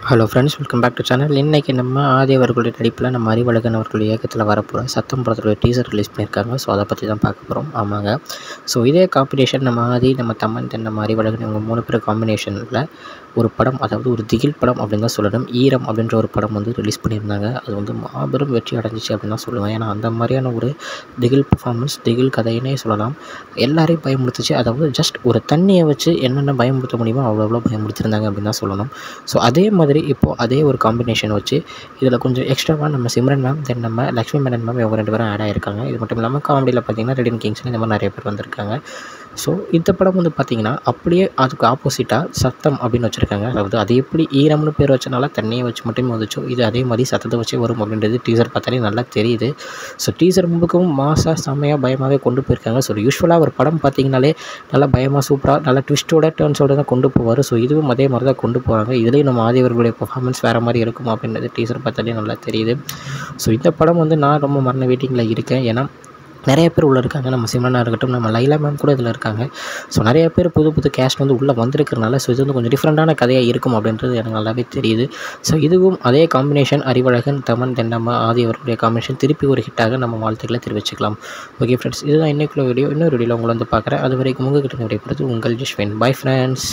Hello friends, welcome back to channel. இன்றைக்கி நம்ம ஆதி அவர்களுடைய நடிப்பில் நம்ம அறிவழகன் அவர்களுடைய இயக்கத்தில் வரப்போகிற சத்தம் படத்துடைய டீசர் ரிலீஸ் பண்ணியிருக்காங்க. ஸோ அதை பற்றி தான் பார்க்க போகிறோம். ஆமாங்க. ஸோ இதே காம்பினேஷன் நம்ம ஆதி, நம்ம தமன், நம்ம அறிவழகன் இவங்க 3 பேர் காம்பினேஷனில் ஒரு படம், அதாவது ஒரு திகில் படம் அப்படின்னு தான் சொல்லணும். ஈரம் அப்படின்ற ஒரு படம் வந்து ரிலீஸ் பண்ணியிருந்தாங்க. அது வந்து மாபெரும் வெற்றி அடைஞ்சிச்சு அப்படின்னு தான் சொல்லுவேன். ஏன்னா அந்த மாதிரியான ஒரு திகில் பர்ஃபார்மன்ஸ், திகில் கதையினே சொல்லலாம். எல்லாரையும் பயமுறுத்துச்சு. அதாவது ஜஸ்ட் ஒரு தண்ணியை வச்சு என்னென்ன பயமுறுத்த முடியுமோ அவ்வளோ பயமுறுத்திருந்தாங்க அப்படின்னு தான் சொல்லணும். ஸோ அதே மாதிரி இப்போது அதே ஒரு காம்பினேஷன் வச்சு இதில் கொஞ்சம் எக்ஸ்ட்ராவாக நம்ம சிம்ரன் மேம், தென் நம்ம லக்ஷ்மி மேனன் மேம் இவங்க 2 பேரும் ஆட் ஆகிருக்காங்க. இது மட்டும் இல்லாமல் காமெடியில் பார்த்திங்கன்னா ரெடின் கிங்ஸ்னு இந்த மாதிரி நிறைய பேர் வந்திருக்காங்க. ஸோ இந்த படம் வந்து பார்த்திங்கன்னா அப்படியே அதுக்கு ஆப்போசிட்டாக சத்தம் அப்படின்னு வச்சுருக்காங்க. அதாவது அது எப்படி ஈரம்னு பேர் வச்சனால தண்ணியை வச்சு மட்டுமே வந்துச்சோ, இது அதே மாதிரி சத்தத்தை வச்சு வரும் அப்படின்றது டீசர் பார்த்தாலே நல்லா தெரியுது. ஸோ டீசர் முழுக்கவும் மாசாக செம்மையாக பயமாகவே கொண்டு போயிருக்காங்க. ஸோ யூஸ்வலாக ஒரு படம் பார்த்திங்கனாலே நல்லா பயமாக சூப்பராக நல்லா ட்விஸ்ட்டோட டர்ன்ஸோடு தான் கொண்டு போவார். ஸோ இதுவும் அதே மாதிரி தான் கொண்டு போகிறாங்க. இதுலேயும் நம்ம ஆதி அவர்களுடைய பர்ஃபார்மன்ஸ் வேறு மாதிரி இருக்கும் அப்படின்றது டீசர் பார்த்தாலே நல்லா தெரியுது. ஸோ இந்த படம் வந்து நான் ரொம்ப மரண வெயிட்டிங்கில் இருக்கேன். ஏன்னா நிறைய பேர் உள்ளே இருக்காங்க. நம்ம சிம்ரனாக இருக்கட்டும், நம்ம லைலா மேம் கூட இதில் இருக்காங்க. ஸோ நிறைய பேர் புது கேஸ்ட் வந்து உள்ளே வந்திருக்கிறனால ஸோ இது வந்து கொஞ்சம் டிஃப்ரெண்ட்டான கதையாக இருக்கும் அப்படின்றது எனக்கு நல்லாவே தெரியுது. ஸோ இதுவும் அதே காம்பினேஷன் அறிவழகன், தமன், தென் நம்ம ஆதி அவர்களுடைய காம்பினேஷன் திருப்பி ஒரு ஹிட்டாக நம்ம வாழ்த்துக்களை தெரிவிச்சுக்கலாம். ஓகே ஃப்ரெண்ட்ஸ், இதுதான் இன்றைக்குள்ள வீடியோ. இன்னொரு வீடியோவில் உங்களை வந்து பார்க்குறேன். அது வரைக்கும் உங்கள்கிட்ட விடைபெறுவது உங்கள் ஜஸ்வின். Bye friends.